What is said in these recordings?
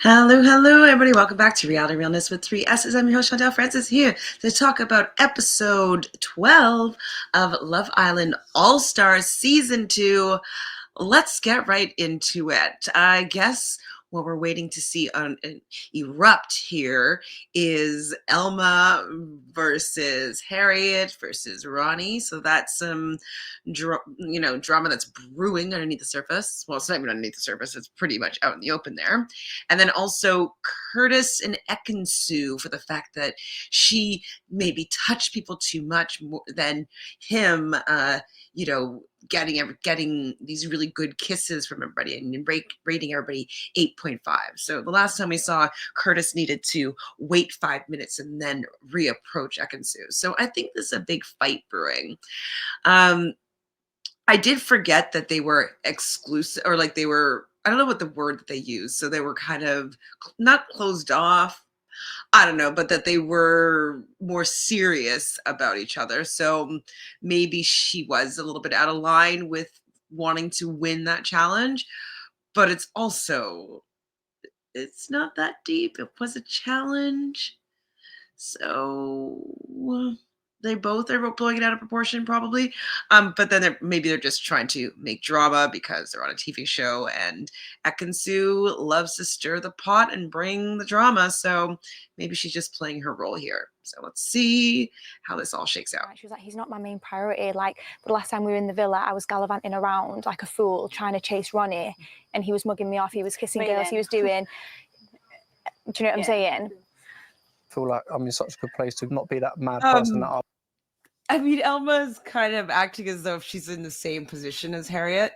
Hello, hello, everybody. Welcome back to Reality Realness with 3 S's. I'm your host, Chantele Francis, here to talk about episode 12 of Love Island All-Stars Season 2. Let's get right into it. I guess what we're waiting to see erupt here is Elma versus Harriet versus Ronnie. So that's some, drama that's brewing underneath the surface. Well, it's not even underneath the surface. It's pretty much out in the open there. And then also Curtis and Ekin-Su for the fact that she maybe touched people too much more than him, getting these really good kisses from everybody and rating everybody 8.5. So the last time we saw Curtis needed to wait 5 minutes and then reapproach Ekin-Su. So I think this is a big fight brewing. I did forget that they were exclusive, or like they were, I don't know what the word that they used. So they were kind of not closed off, I don't know, but that they were more serious about each other. So maybe she was a little bit out of line with wanting to win that challenge, but it's not that deep. It was a challenge. So they both are blowing it out of proportion, probably. But then maybe they're just trying to make drama because they're on a TV show, and Ekin-Su loves to stir the pot and bring the drama. So maybe she's just playing her role here. So let's see how this all shakes out. She was like, he's not my main priority. Like the last time we were in the villa, I was gallivanting around like a fool trying to chase Ronnie, and he was mugging me off. He was kissing girls. He was doing. Do you know what I'm saying? I feel like I'm in such a good place to not be that mad person that I mean, Elma's kind of acting as though she's in the same position as Harriet.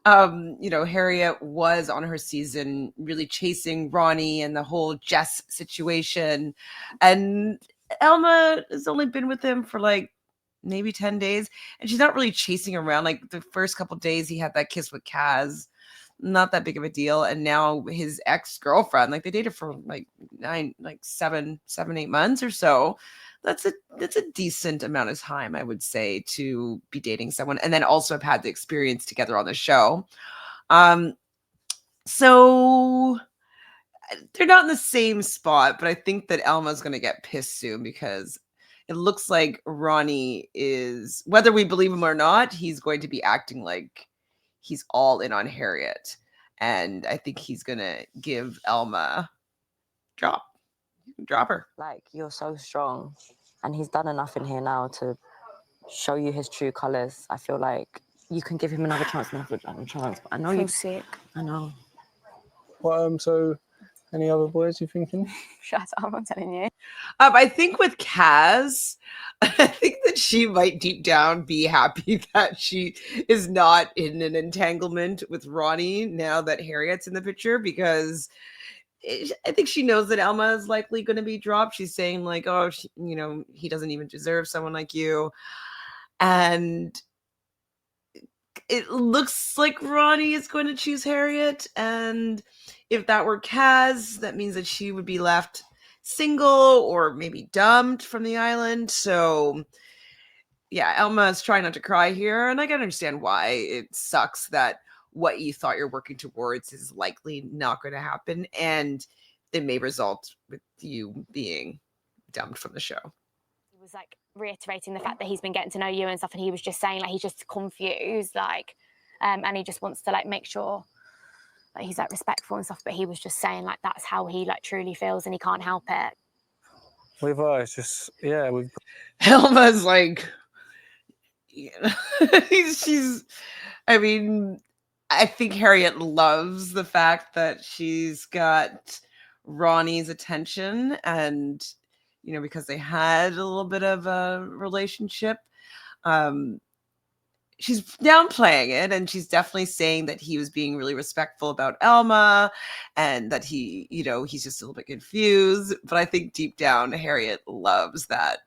Harriet was on her season really chasing Ronnie and the whole Jess situation. And Elma has only been with him for like maybe 10 days. And she's not really chasing around. Like the first couple days he had that kiss with Kaz. Not that big of a deal. And now his ex-girlfriend, like they dated for like 7, 8 months or so. That's a decent amount of time, I would say, to be dating someone, and then also have had the experience together on the show. So they're not in the same spot, but I think that Elma's going to get pissed soon because it looks like Ronnie is, whether we believe him or not, he's going to be acting like he's all in on Harriet. And I think he's going to give Elma drop her. Like, you're so strong, and he's done enough in here now to show you his true colors. I feel like you can give him another chance, but I know you're sick. I know. Well, so any other boys you thinking? Shut up, I'm telling you. I think with Kaz, I think that she might deep down be happy that she is not in an entanglement with Ronnie now that Harriet's in the picture, because I think she knows that Elma is likely going to be dropped. She's saying like, oh, he doesn't even deserve someone like you. And it looks like Ronnie is going to choose Harriet. And if that were Kaz, that means that she would be left single or maybe dumped from the island. So yeah, Elma is trying not to cry here. And I can understand why. It sucks that what you thought you're working towards is likely not going to happen, and it may result with you being dumped from the show. He was like reiterating the fact that he's been getting to know you and stuff, and he was just saying like he's just confused, like, and he just wants to like make sure that he's like respectful and stuff. But he was just saying like that's how he like truly feels, and he can't help it. With us, just we've. Elma's like, she's. I mean, I think Harriet loves the fact that she's got Ronnie's attention, and because they had a little bit of a relationship. She's downplaying it, and she's definitely saying that he was being really respectful about Elma, and that he's just a little bit confused. But I think deep down, Harriet loves that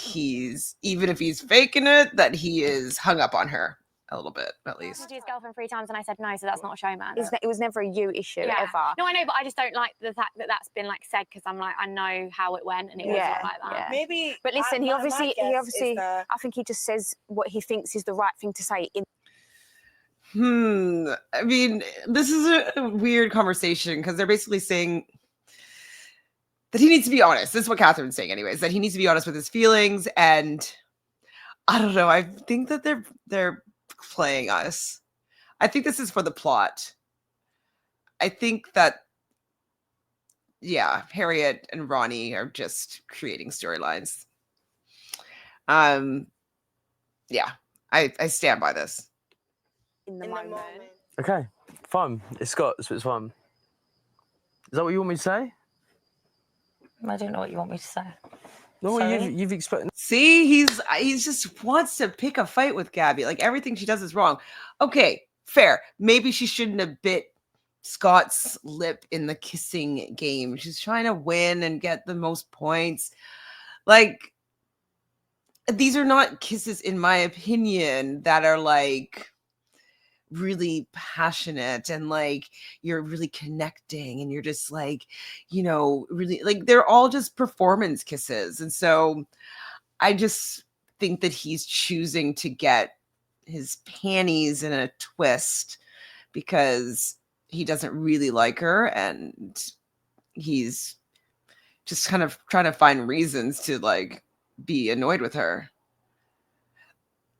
even if he's faking it, that he is hung up on her a little bit, at least. I asked his girlfriend 3 times and I said no, so that's not a show, man. It was never a you issue, ever. No, I know, but I just don't like the fact that that's been like said, because I'm like, I know how it went and it wasn't like that. Yeah. Maybe. But listen, he obviously, I think he just says what he thinks is the right thing to say. I mean, this is a weird conversation because they're basically saying that he needs to be honest. This is what Catherine's saying, anyways, that he needs to be honest with his feelings. And I don't know. I think that they're playing us. I think this is for the plot. I think that, yeah, Harriet and Ronnie are just creating storylines. Yeah, I stand by this. In the moment. Okay, fun. It's Scott, so it's fun. Is that what you want me to say? I don't know what you want me to say. No, Sorry? you've explained. See, he's just wants to pick a fight with Gabby. Like everything she does is wrong. Okay, fair. Maybe she shouldn't have bit Scott's lip in the kissing game. She's trying to win and get the most points. Like, these are not kisses, in my opinion, that are like really passionate and like you're really connecting and you're just like, really like they're all just performance kisses. And so I just think that he's choosing to get his panties in a twist because he doesn't really like her and he's just kind of trying to find reasons to like be annoyed with her.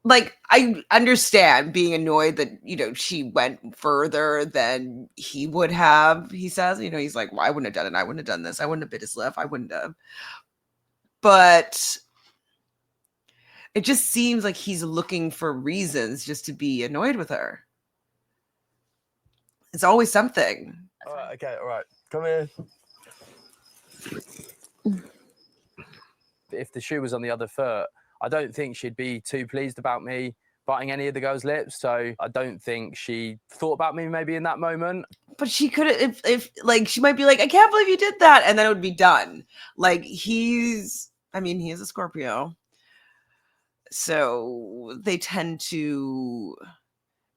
Like, I understand being annoyed that, she went further than he would have, he says. He's like, well, I wouldn't have done it. I wouldn't have done this. I wouldn't have bit his lip. I wouldn't have. But it just seems like he's looking for reasons just to be annoyed with her. It's always something. All right, okay, all right. Come here. If the shoe was on the other foot, I don't think she'd be too pleased about me biting any of the girls' lips. So I don't think she thought about me maybe in that moment. But she could have, if like, she might be like, I can't believe you did that. And then it would be done. Like, he is a Scorpio. So they tend to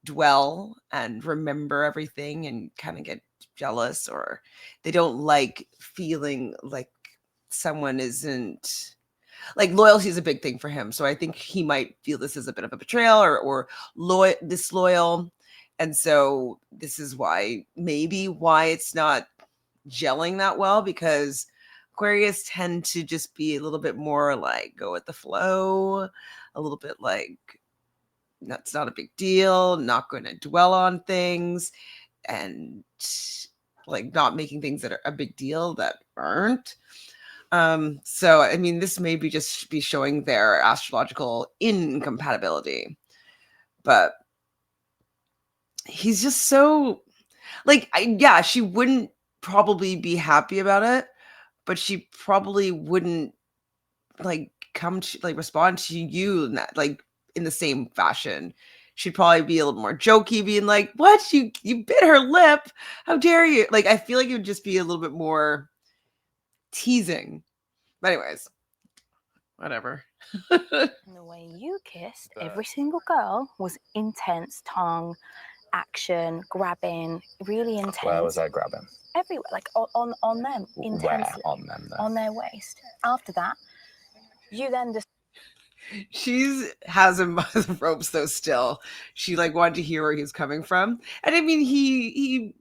dwell and remember everything and kind of get jealous, or they don't like feeling like someone isn't, like, loyalty is a big thing for him. So I think he might feel this is a bit of a betrayal or disloyal. And so this is why it's not gelling that well, because Aquarius tend to just be a little bit more like go with the flow, a little bit like that's not a big deal, not going to dwell on things, and like not making things that are a big deal that aren't. So I mean, this may be just be showing their astrological incompatibility, but he's just so like, she wouldn't probably be happy about it, but she probably wouldn't like come to like respond to you in that, like in the same fashion. She'd probably be a little more jokey, being like, what, you bit her lip, how dare you? Like, I feel like it would just be a little bit more teasing. But anyways, whatever. The way you kissed every single girl was intense, tongue, action, grabbing, really intense. Where was I grabbing? Everywhere, like on them, intensely. Where on them, though? On their waist. After that, you then just She's has him by the ropes though still. She like wanted to hear where he's coming from. And I mean, he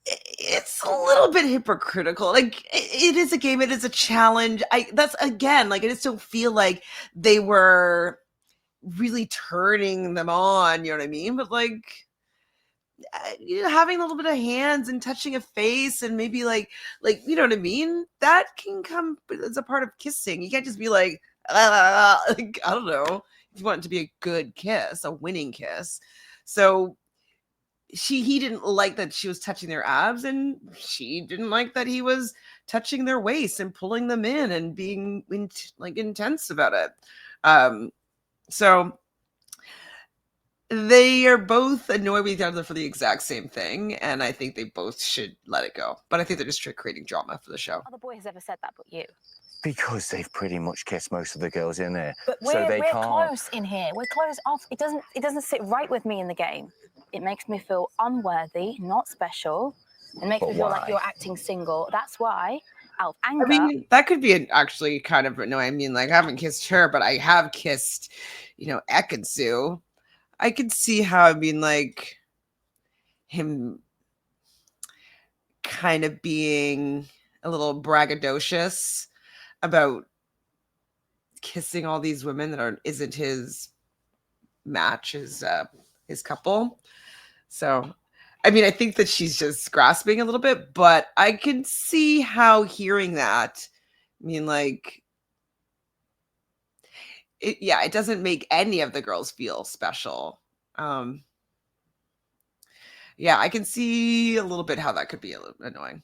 it's a little bit hypocritical. Like, it is a game, it is a challenge. That's again, like, I just don't feel like they were really turning them on, you know what I mean? But like, having a little bit of hands and touching a face and maybe like you know what I mean, that can come as a part of kissing. You can't just be like, like, I don't know, if you want it to be a good kiss, a winning kiss. So he didn't like that she was touching their abs, and she didn't like that he was touching their waist and pulling them in and being intense about it. So they are both annoyed with each other for the exact same thing, and I think they both should let it go. But I think they're just creating drama for the show. other boy has ever said that but you. Because they've pretty much kissed most of the girls in there. But so they we're can't. close in here. We're close off. It doesn't sit right with me in the game. It makes me feel unworthy, not special. It makes But me feel why? like you're acting single. That's why, out of anger. I mean, that could be actually kind of annoying. I mean, like, I haven't kissed her, but I have kissed, Ekin-Su. I could see how, I mean, like, him kind of being a little braggadocious about kissing all these women that isn't his match, his couple. So, I mean, I think that she's just grasping a little bit, but I can see how hearing that, I mean, like, it doesn't make any of the girls feel special. Yeah, I can see a little bit how that could be a little annoying.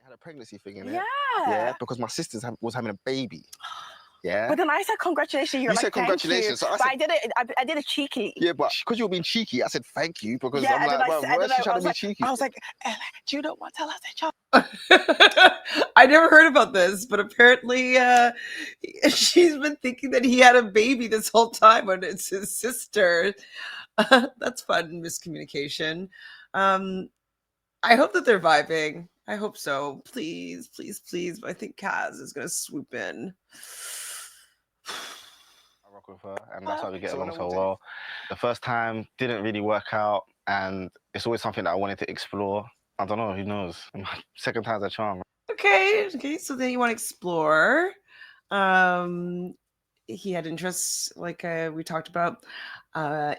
I had a pregnancy thing in it. Yeah. Yeah, because my sister was having a baby. Yeah. But then I said congratulations. You're You like, said thank congratulations, You. so I But said- I did it. I did it cheekily. Yeah, but because you were being cheeky, I said thank you because Yeah, I'm and like, then well, and why then is she I trying to was be like, cheeky? I was like, do you know what? Tell us that I never heard about this, but apparently she's been thinking that he had a baby this whole time when it's his sister. That's fun miscommunication. I hope that they're vibing. I hope so. Please, please, please. I think Kaz is going to swoop in. I rock with her, and that's why we get along so well. The first time didn't really work out, and it's always something that I wanted to explore. I don't know, who knows? Second time's a charm. Okay, so then you want to explore. He had interests, like we talked about,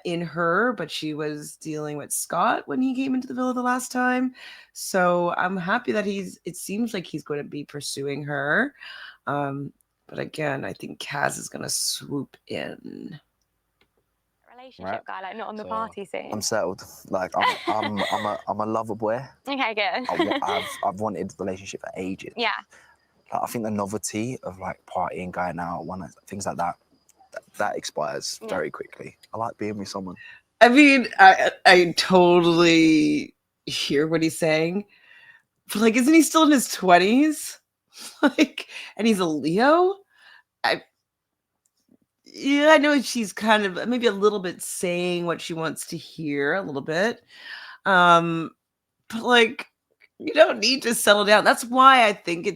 in her, but she was dealing with Scott when he came into the villa the last time. So I'm happy that it seems like he's going to be pursuing her. But again, I think Kaz is going to swoop in. Relationship guy, like not on the So, party scene. I'm settled. Like I'm a lover boy. Okay, good. I've wanted a relationship for ages. Yeah. Like, I think the novelty of like partying, going out, things like that expires very quickly. I like being with someone. I mean, I totally hear what he's saying, but like, isn't he still in his 20s? Like, and he's a Leo. Yeah, I know she's kind of maybe a little bit saying what she wants to hear a little bit. But like, you don't need to settle down. That's why I think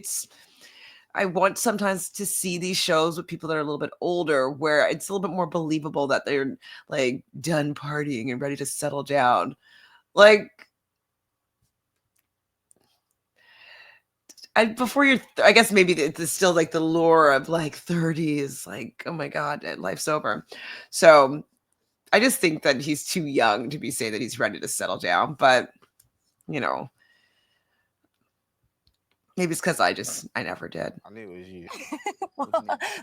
I want sometimes to see these shows with people that are a little bit older, where it's a little bit more believable that they're like done partying and ready to settle down. Like, I guess maybe it's still like the lure of like 30 is like, oh my God, life's over. So I just think that he's too young to be saying that he's ready to settle down. But, you know, maybe it's because I never did. I knew it was you.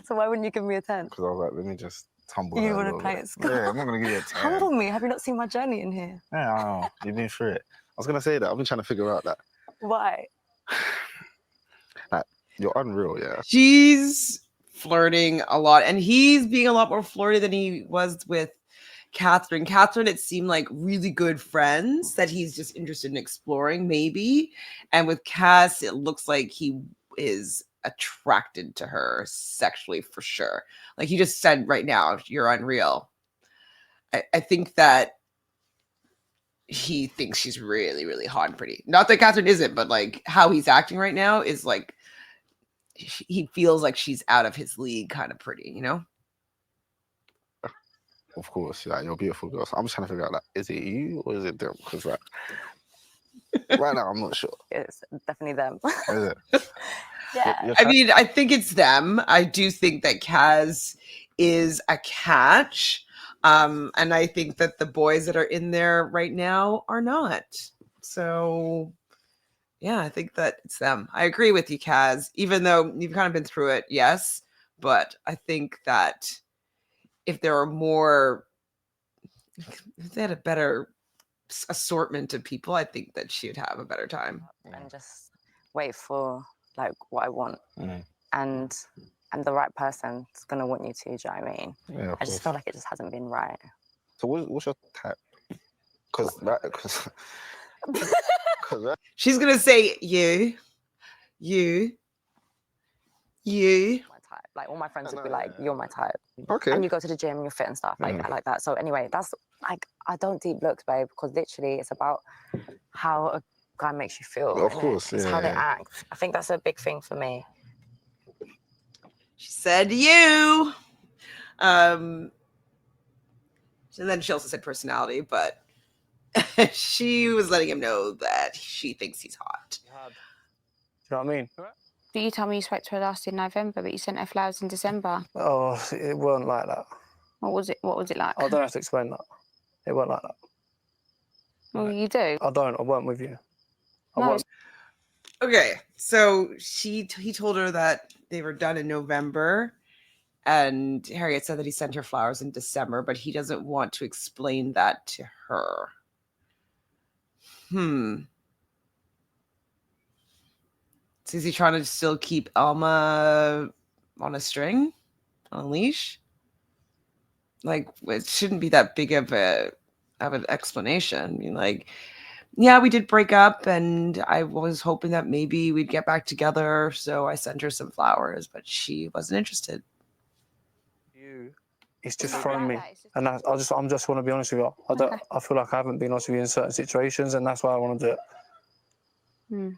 So why wouldn't you give me a 10? Because I was like, let me just tumble. You her a want to little play bit. it school? Yeah, I'm not going to give you a 10. Humble me. Have you not seen my journey in here? Yeah, I know. You've been through it. I was going to say that. I've been trying to figure out that. Why? Like, you're unreal, yeah. She's flirting a lot, and he's being a lot more flirty than he was with Catherine. Catherine, it seemed like really good friends that he's just interested in exploring, maybe. And with Cass, it looks like he is attracted to her sexually for sure. Like he just said right now, you're unreal. I think that he thinks she's really, really hot and pretty. Not that Catherine isn't, but like how he's acting right now is like he feels like she's out of his league, kind of pretty, you know? Of course, like, you're a beautiful girl. So I'm just trying to figure out, like, is it you or is it them? Because like, right now, I'm not sure. It's definitely them. Is it? Yeah. I mean, I think it's them. I do think that Kaz is a catch. And I think that the boys that are in there right now are not. So, yeah, I think that it's them. I agree with you, Kaz, even though you've kind of been through it, yes. But I think that if there are more, if they had a better assortment of people, I think that she'd have a better time. And just wait for like what I want. Mm. And the right person's gonna want you to, do you know what I mean? Yeah, I just feel like it just hasn't been right. So what's your type? Because She's gonna say you. My type. Like all my friends would be like, you're my type. okay. And you go to the gym, you're fit and stuff. Like I like that. So anyway, that's like I don't deep looks, babe, because literally it's about how a guy makes you feel. Of innit? course, It's yeah, how they yeah. act. I think that's a big thing for me. She said you. And then she also said personality, but she was letting him know that she thinks he's hot. Do you know what I mean? But you told me you spoke to her last in November, but you sent her flowers in December. Oh, it weren't like that. What was it like? I don't have to explain that. It weren't like that. Well, you do. I don't. I weren't with you. I No, weren't. Okay, so he told her that they were done in November, and Harriet said that he sent her flowers in December, but he doesn't want to explain that to her. So is he trying to still keep Alma on a string, on a leash? Like, it shouldn't be that big of an explanation. I mean, like, yeah, we did break up, and I was hoping that maybe we'd get back together, so I sent her some flowers, but she wasn't interested. It's just thrown me, and I just want to be honest with you. I feel like I haven't been honest with you in certain situations, and that's why I want to do it.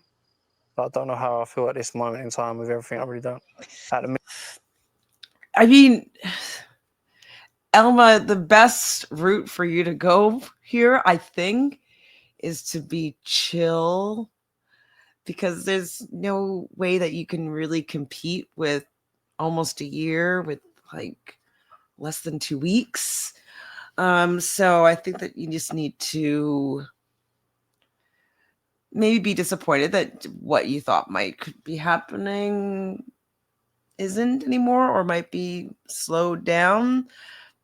I don't know how I feel at this moment in time with everything. I really don't. I mean, Elma, the best route for you to go here, I think, is to be chill, because there's no way that you can really compete with almost a year with like less than 2 weeks. So I think that you just need to maybe be disappointed that what you thought could be happening isn't anymore, or might be slowed down.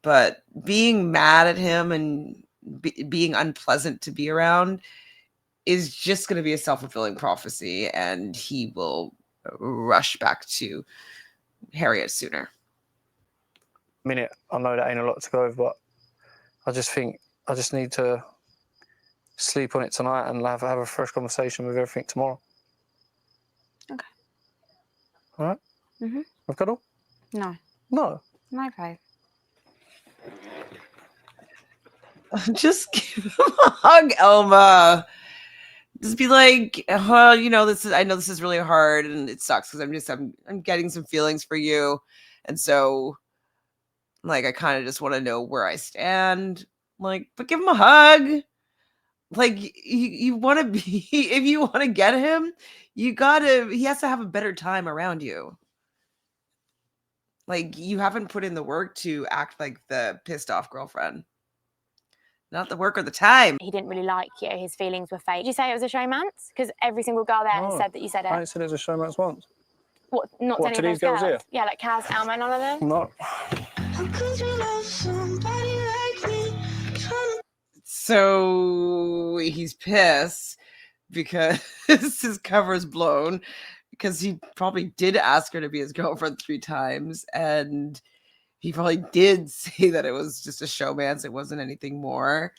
But being mad at him and being unpleasant to be around is just going to be a self-fulfilling prophecy, and he will rush back to Harriet sooner. Minute, I know that ain't a lot to go over, but I just think I just need to sleep on it tonight and have a fresh conversation with everything tomorrow. Okay. All right? Mm-hmm. We've got all? No. No. No, babe. Just give him a hug, Elma. Just be like, oh, you know, I know this is really hard and it sucks because I'm getting some feelings for you. And so, like, I kind of just want to know where I stand. Like, but give him a hug. Like, you want to be, if you want to get him, he has to have a better time around you. Like, you haven't put in the work to act like the pissed off girlfriend. Not the work or the time. He didn't really like you. His feelings were fake. Did you say it was a showmance? Because every single girl there has said that you said it. I ain't said it was a showmance once. What? Not What, any to of these those girls here? Yeah, like Kaz, Elma, and all of them. No. So he's pissed because his cover's blown, because he probably did ask her to be his girlfriend 3 times, and he probably did say that it was just a showmance. It wasn't anything more.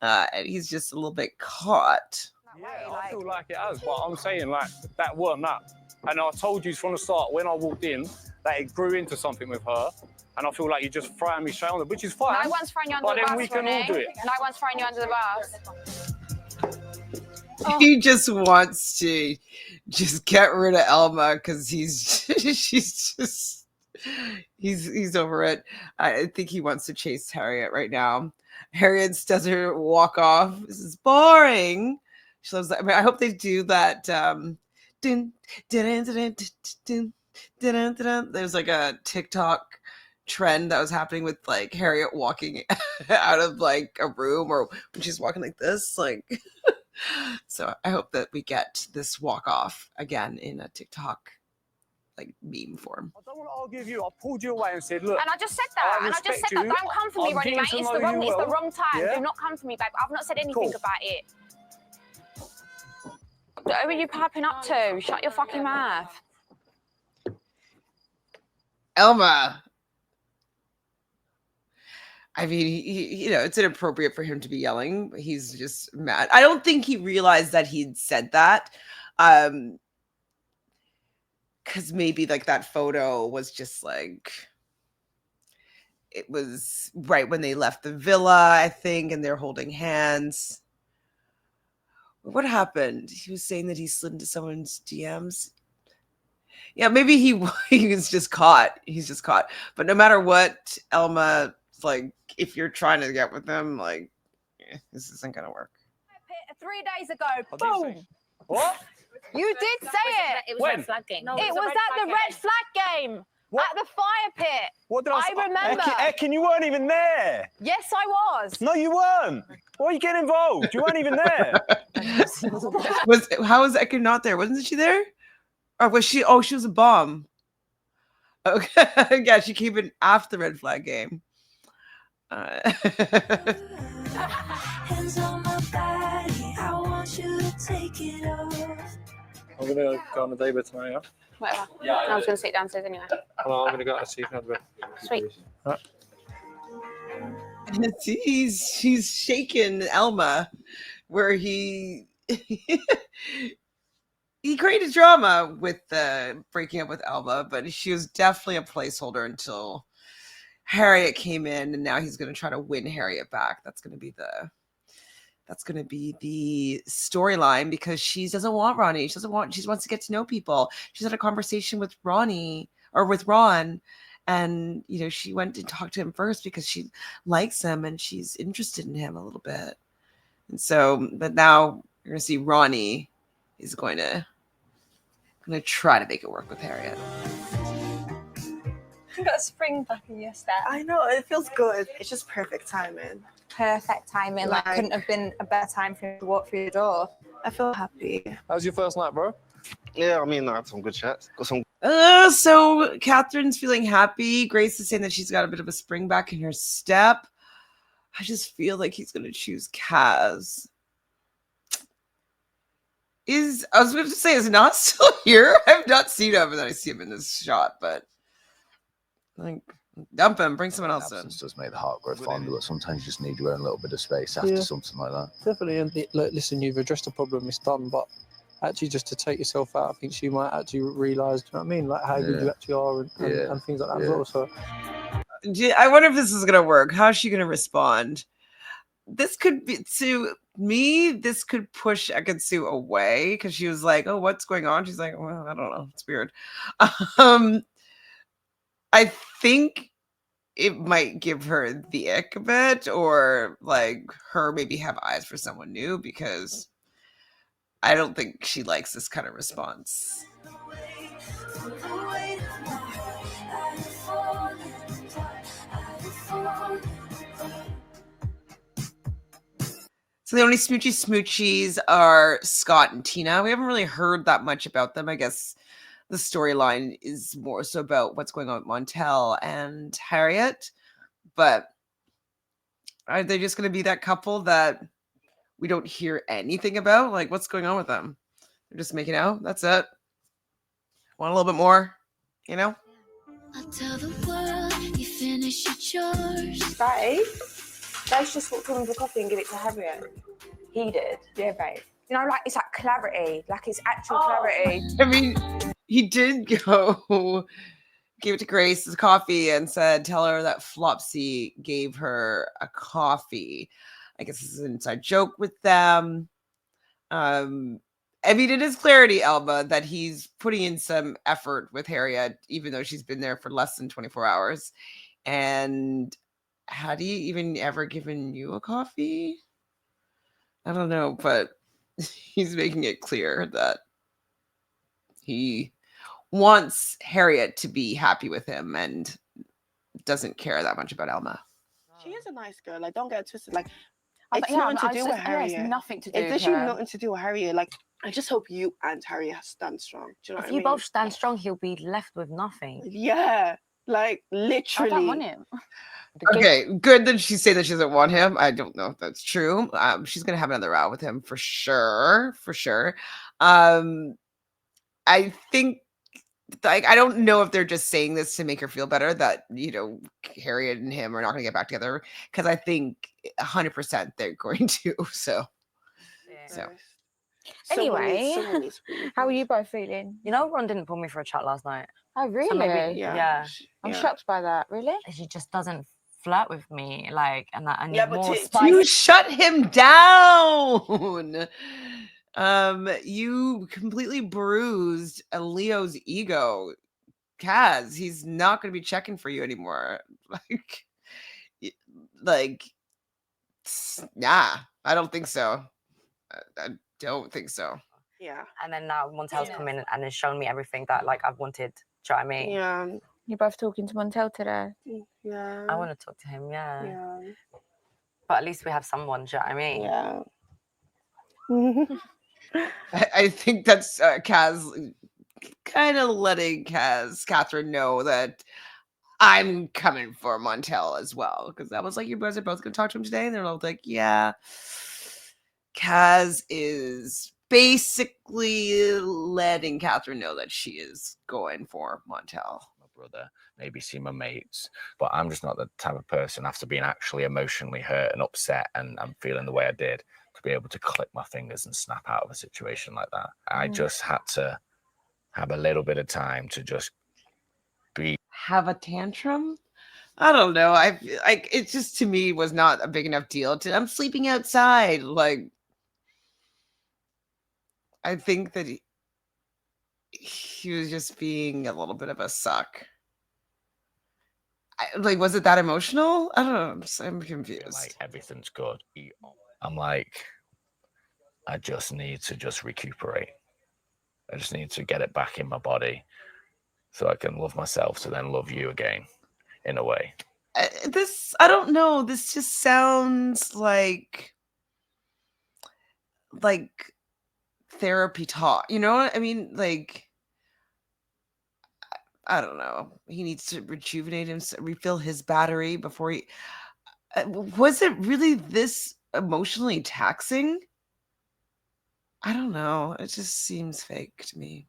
And he's just a little bit caught. Yeah, I feel like it has, but I'm saying, like, that weren't that. And I told you from the start, when I walked in, that it grew into something with her. And I feel like you're just throwing me straight on it, which is fine. No one's throwing you under but the then bus, we can all do it. No one's throwing you under the bus. He just wants to just get rid of Elma because he's over it. I think he wants to chase Harriet right now. Harriet does her walk off. This is boring. She loves that. I mean, I hope they do that. There's like a TikTok trend that was happening with like Harriet walking out of like a room, or when she's walking like this, like. So I hope that we get this walk off again in a TikTok like meme form. I don't want to argue with you. I pulled you away and said, look. And I just said that. Don't come for me, Ronnie, mate. It's the wrong time. Yeah? Do not come for me, babe. I've not said anything about it. Who are you piping up to? Shut your fucking mouth. Elma. I mean, it's inappropriate for him to be yelling. He's just mad. I don't think he realized that he'd said that. Because maybe like that photo was just like, it was right when they left the villa, I think, and they're holding hands. What happened? He was saying that he slid into someone's DMs. Yeah, maybe he was just caught. He's just caught. But no matter what Elma like, if you're trying to get with them, like, this isn't gonna work. 3 days ago, boom. What? You did say it. It was When? red flag game. It was at the red flag game. What? At the fire pit. What did I remember. Ekin, you weren't even there. Yes, I was. No, you weren't. Why are you getting involved? You weren't even there. How was Ekin not there? Wasn't she there? Or was she? Oh, she was a bomb. Okay, yeah, she came in after the red flag game. Hands on my body, I want you to take it off. I'm gonna go on a day bed tonight, yeah? Whatever. I was going to sit downstairs anyway. Well, I'm gonna go to see if I can. Sweet. Right. He's shaken Elma, where he created drama with breaking up with Elma, but she was definitely a placeholder until Harriet came in, and now he's going to try to win Harriet back. That's going to be the storyline, because she doesn't want Ronnie. She wants to get to know people. She's had a conversation with Ronnie or with Ron, and she went and talked to him first because she likes him and she's interested in him a little bit. And so, but now you're going to see Ronnie is going to try to make it work with Harriet. You got a spring back in your step. I know, it feels good. It's just perfect timing. Perfect timing. Like, couldn't have been a better time for him to walk through the door. I feel happy. How's your first night, bro? Yeah, I mean, I had some good chats. Got some. So Catherine's feeling happy. Grace is saying that she's got a bit of a spring back in her step. I just feel like he's going to choose Kaz. I was going to say, is Nas still here? I've not seen him, and then I see him in this shot, but like, dump him, bring someone else in. Absence does make the heart grow fonder, but sometimes you just need your own little bit of space after something like that. Definitely. And look, listen, you've addressed the problem, it's done, but actually just to take yourself out, I think she might actually realise, do you know what I mean? Like how good you actually are and things like that as well. So I wonder if this is going to work. How is she going to respond? This could be, to me, this could push Ekin-Su away, because she was like, oh, what's going on? She's like, well, I don't know. It's weird. I think it might give her the ick a bit, or like her maybe have eyes for someone new, because I don't think she likes this kind of response. So the only smoochies are Scott and Tina. We haven't really heard that much about them. I guess the storyline is more so about what's going on with Montel and Harriet. But are they just going to be that couple that we don't hear anything about? Like, what's going on with them? They're just making out? That's it? Want a little bit more? I'll tell the world you finish your chores. Babe, Dave's just walked on with a coffee and give it to Harriet. He did? Yeah, babe. Like, it's like clarity. Like, it's actual clarity. I mean, he did go give it to Grace as coffee and said, tell her that Flopsy gave her a coffee. I guess this is an inside joke with them. I mean, it is clarity, Elba, that he's putting in some effort with Harriet, even though she's been there for less than 24 hours. And had he even ever given you a coffee? I don't know, but he's making it clear that he wants Harriet to be happy with him and doesn't care that much about Elma. She is a nice girl. Like, don't get it twisted. Like, It's nothing to do with Harriet. It's nothing to do It's with literally her. nothing to do with Harriet. Like, I just hope you and Harriet stand strong. Do you know If what you I mean? both stand strong, he'll be left with nothing. Yeah, like literally. I don't want him. Okay, good that she's saying that she doesn't want him. I don't know if that's true. She's gonna have another row with him for sure. I think, like, I don't know if they're just saying this to make her feel better that Harriet and him are not gonna get back together, because I think 100% they're going to. So. Anyway, how are you both feeling? Ron didn't pull me for a chat last night. Oh, really? So maybe, I'm shocked by that. Really? She just doesn't flirt with me, like, and I need Yeah, but more to- spice. You shut him down. You completely bruised a Leo's ego. Kaz, he's not going to be checking for you anymore. Like, like, nah, I don't think so. I don't think so. Yeah. And then now Montel's come in and has shown me everything that like I've wanted. Do you know what I mean? Yeah. You're both talking to Montel today. Yeah. I want to talk to him, yeah. Yeah. But at least we have someone, do you know what I mean? Yeah. I think that's Kaz kind of letting Catherine know that I'm coming for Montel as well, because that was like, you guys are both going to talk to him today, and they're all like, yeah. Kaz is basically letting Catherine know that she is going for Montel. My brother, maybe see my mates, but I'm just not the type of person, after being actually emotionally hurt and upset and I'm feeling the way I did, to be able to click my fingers and snap out of a situation like that. I just had to have a little bit of time to just have a tantrum. I don't know. I like it. Just to me was not a big enough deal. I'm sleeping outside. Like, I think that he was just being a little bit of a suck. Like, was it that emotional? I don't know. I'm confused. Like everything's good. I'm like, I just need to just recuperate. I just need to get it back in my body so I can love myself to then love you again, in a way. I don't know. This just sounds like therapy talk. You know what I mean? Like, I don't know. He needs to rejuvenate himself, refill his battery before he. Was it really this emotionally taxing? I don't know. It just seems fake to me.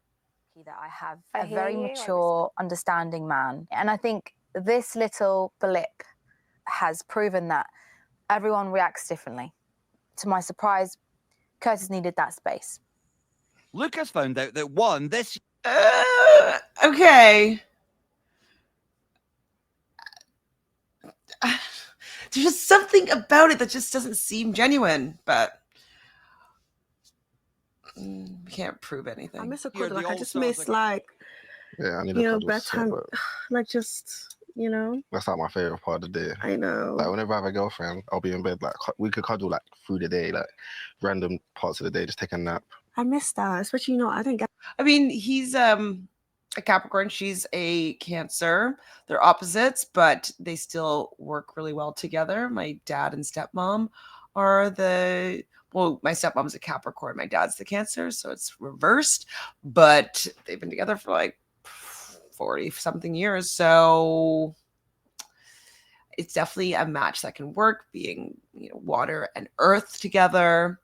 That I have a very mature, understanding man. And I think this little blip has proven that everyone reacts differently. To my surprise, Curtis needed that space. Lucas found out that one, this... Okay. There's just something about it that just doesn't seem genuine, but we can't prove anything. I miss a cuddle. Like, I just miss, like, Yeah, I need you a know, cuddle bedtime. so bad. Like, just, you know. That's like my favorite part of the day. I know. Like, whenever I have a girlfriend, I'll be in bed. Like, we could cuddle like through the day, like random parts of the day, just take a nap. I miss that, especially, you know, I didn't get. I mean, he's a Capricorn, she's a Cancer. They're opposites, but they still work really well together. My dad and stepmom are my stepmom's a Capricorn, my dad's the Cancer, so it's reversed, but they've been together for like 40 something years, so it's definitely a match that can work, being, you know, water and earth together.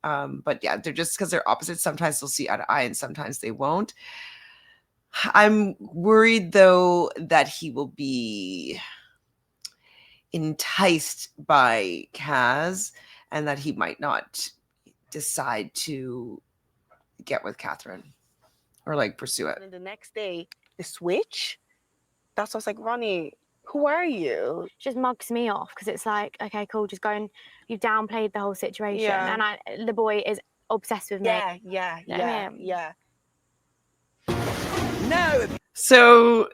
But yeah, they're just, because they're opposites, sometimes they'll see eye to eye and sometimes they won't. I'm worried, though, that he will be enticed by Kaz and that he might not decide to get with Catherine or like pursue it. And the next day, the switch. That's why I was like, Ronnie, who are you? Just mugs me off because it's like, okay, cool, just go and you've downplayed the whole situation. Yeah. And the boy is obsessed with me. Yeah. No. So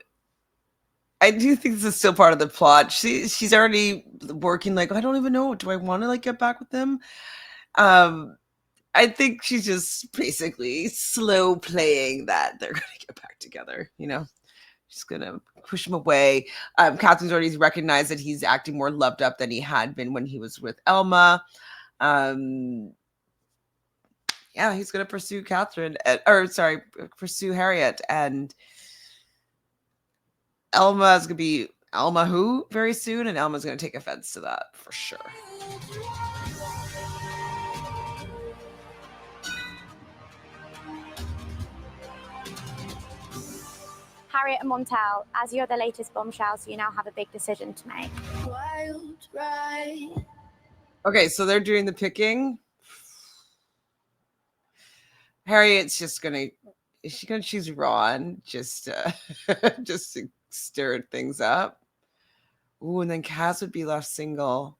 I do think this is still part of the plot. She's already working like, I don't even know. Do I want to like get back with them? I think she's just basically slow playing that they're going to get back together, you know? She's going to push him away. Catherine's already recognized that he's acting more loved up than he had been when he was with Elma. Yeah, he's going to pursue pursue Harriet. And Elma is going to be Elma who very soon, and Elma's going to take offense to that for sure. Harriet and Montel, as you're the latest bombshells, you now have a big decision to make. Wild ride. Okay, so they're doing the picking. Harriet's just gonna, is she gonna choose Ron just just to stir things up? Ooh, and then Kaz would be left single.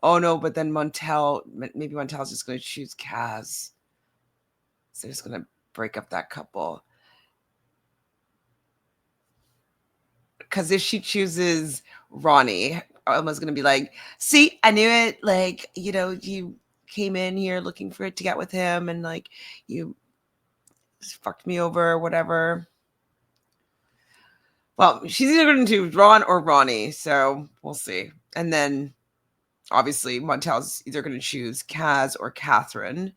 Oh no, but then maybe Montel's just gonna choose Kaz. So they're just gonna break up that couple. Because if she chooses Ronnie, Alma's gonna be like, see, I knew it. Like, you know, you came in here looking for it to get with him, and like you fucked me over or whatever. Well, she's either going to do Ron or Ronnie, so we'll see. And then obviously Montel's either going to choose Kaz or Catherine.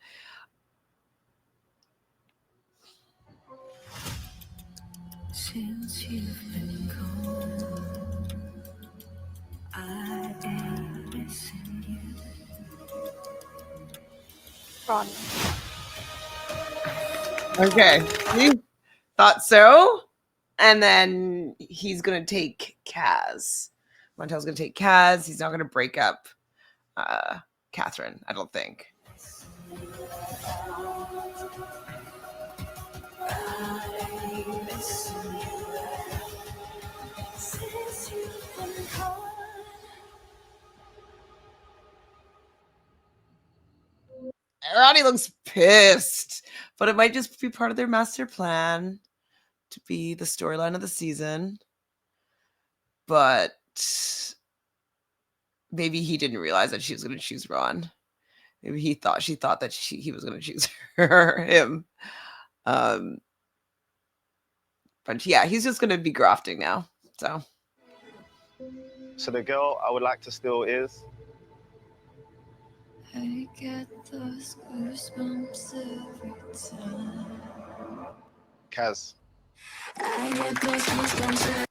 Since you've been gone, I ain't missing you. Ron. Okay. You thought so? And then he's going to take Kaz. Montel's going to take Kaz. He's not going to break up Catherine, I don't think. Ronnie looks pissed, but it might just be part of their master plan to be the storyline of the season. But maybe he didn't realize that she was going to choose Ron. Maybe she thought that he was going to choose him. But yeah, he's just going to be grafting now. So the girl I would like to steal is. I get those goosebumps every time. Kaz. I get those goosebumps.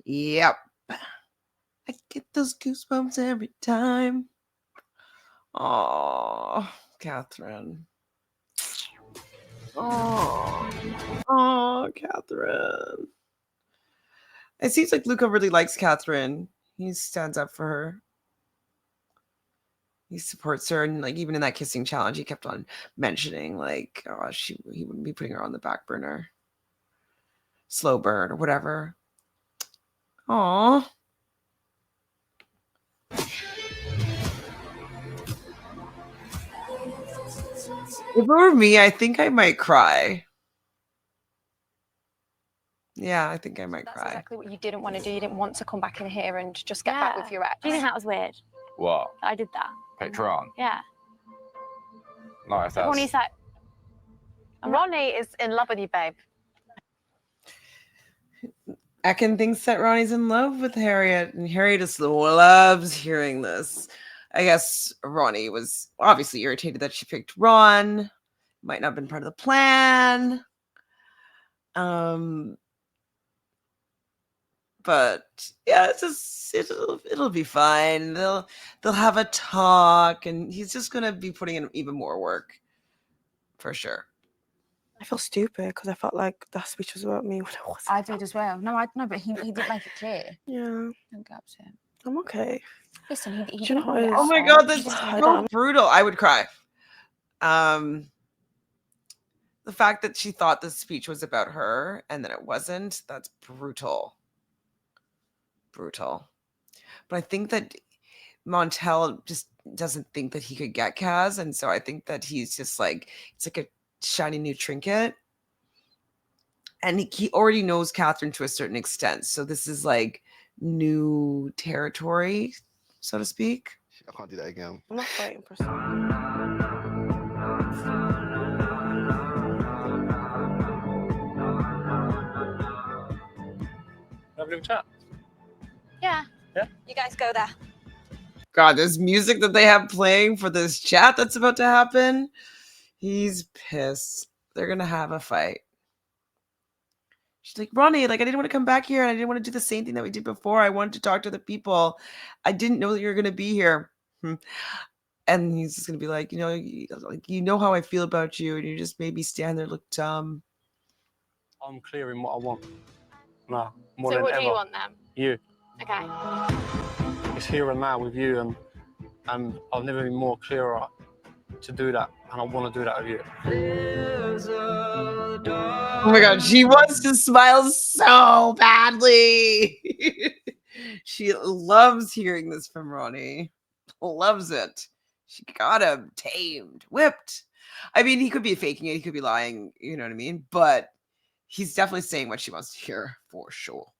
Yep. I get those goosebumps every time. Oh, Catherine. Oh, Catherine. It seems like Luca really likes Catherine. He stands up for her. He supports her, and like even in that kissing challenge, he kept on mentioning like, oh, he wouldn't be putting her on the back burner, slow burn or whatever. Aw. If it were me, I think I might cry. Yeah, I think I might cry. Exactly what you didn't want to do. You didn't want to come back in here and just get back with your ex. Do you think that was weird? What? I did that. Picture on? Yeah. Not if that's... Ronnie's like... Ronnie is in love with you, babe. Ekin thinks that Ronnie's in love with Harriet, and Harriet just loves hearing this. I guess Ronnie was obviously irritated that she picked Ron. Might not have been part of the plan. But yeah, it'll be fine. They'll have a talk, and he's just gonna be putting in even more work, for sure. I feel stupid because I felt like that speech was about me when it wasn't. I did as well. No, but he didn't make it clear. Yeah. Don't go upset. I'm okay. Listen, he Do you know didn't what hold it it is? Oh my out. god, that's I so don't- brutal. I would cry. The fact that she thought the speech was about her and then it wasn't, that's brutal. Brutal. But I think that Montel just doesn't think that he could get Kaz, and so I think that he's just like, it's like a shiny new trinket. And he already knows Catherine to a certain extent. So this is like new territory, so to speak. I can't do that again. I'm not fighting for someone. Have a little chat. Yeah. Yeah. You guys go there. God, this music that they have playing for this chat that's about to happen, he's pissed. They're going to have a fight. She's like, Ronnie, like, I didn't want to come back here, and I didn't want to do the same thing that we did before. I wanted to talk to the people. I didn't know that you were going to be here. And he's just going to be like, you know how I feel about you, and you just made me stand there, look dumb. I'm clear in what I want. No, more So than what ever. do you want then? You. Okay. It's here and now with you, and I've never been more clearer to do that, and I want to do that with you. Oh my god, she wants to smile so badly. She loves hearing this from Ronnie. Loves it. She got him tamed, whipped. I mean, he could be faking it, he could be lying, you know what I mean? But he's definitely saying what she wants to hear, for sure.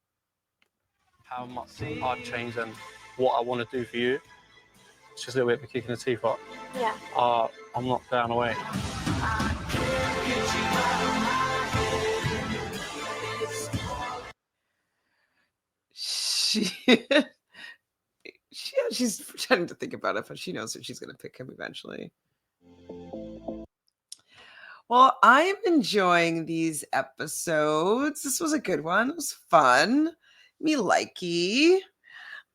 how much I've changed and what I want to do for you. It's just a little bit of a kick in the teeth, but Yeah. I'm not going away. She's trying to think about it, but she knows that she's going to pick him eventually. Well, I'm enjoying these episodes. This was a good one. It was fun. Me likey.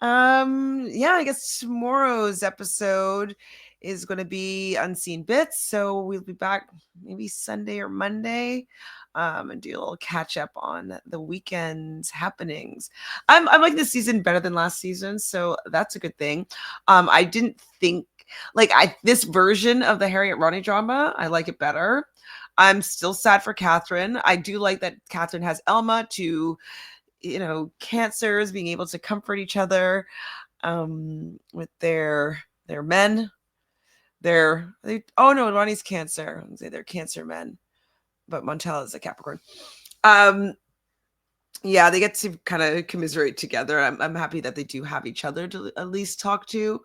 Yeah, I guess tomorrow's episode is going to be Unseen Bits, so we'll be back maybe Sunday or Monday, and do a little catch up on the weekend's happenings. I'm liking this season better than last season, so that's a good thing. I didn't think this version of the Harriet Ronnie drama, I like it better. I'm still sad for Catherine. I do like that Catherine has Elma to, cancers being able to comfort each other with their men. Oh no, Ronnie's Cancer. I'd say they're Cancer men, but Montel is a Capricorn. Yeah, they get to kind of commiserate together. I'm happy that they do have each other to at least talk to,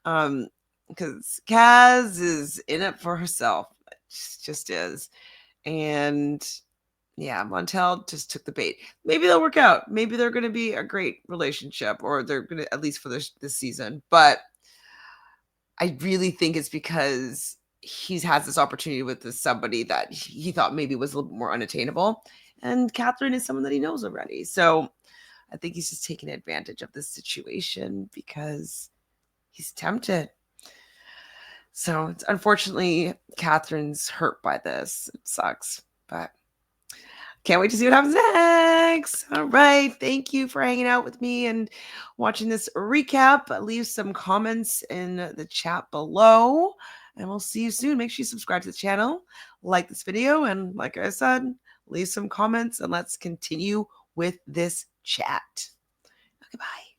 because Kaz is in it for herself. Just is. And yeah, Montel just took the bait. Maybe they'll work out. Maybe they're going to be a great relationship, or they're going to, at least for this season. But I really think it's because he's has this opportunity with somebody that he thought maybe was a little bit more unattainable. And Catherine is someone that he knows already. So I think he's just taking advantage of this situation because he's tempted. So it's unfortunately Catherine's hurt by this. It sucks, but can't wait to see what happens next. All right. Thank you for hanging out with me and watching this recap. Leave some comments in the chat below, and we'll see you soon. Make sure you subscribe to the channel, like this video, and like I said, leave some comments, and let's continue with this chat. Goodbye.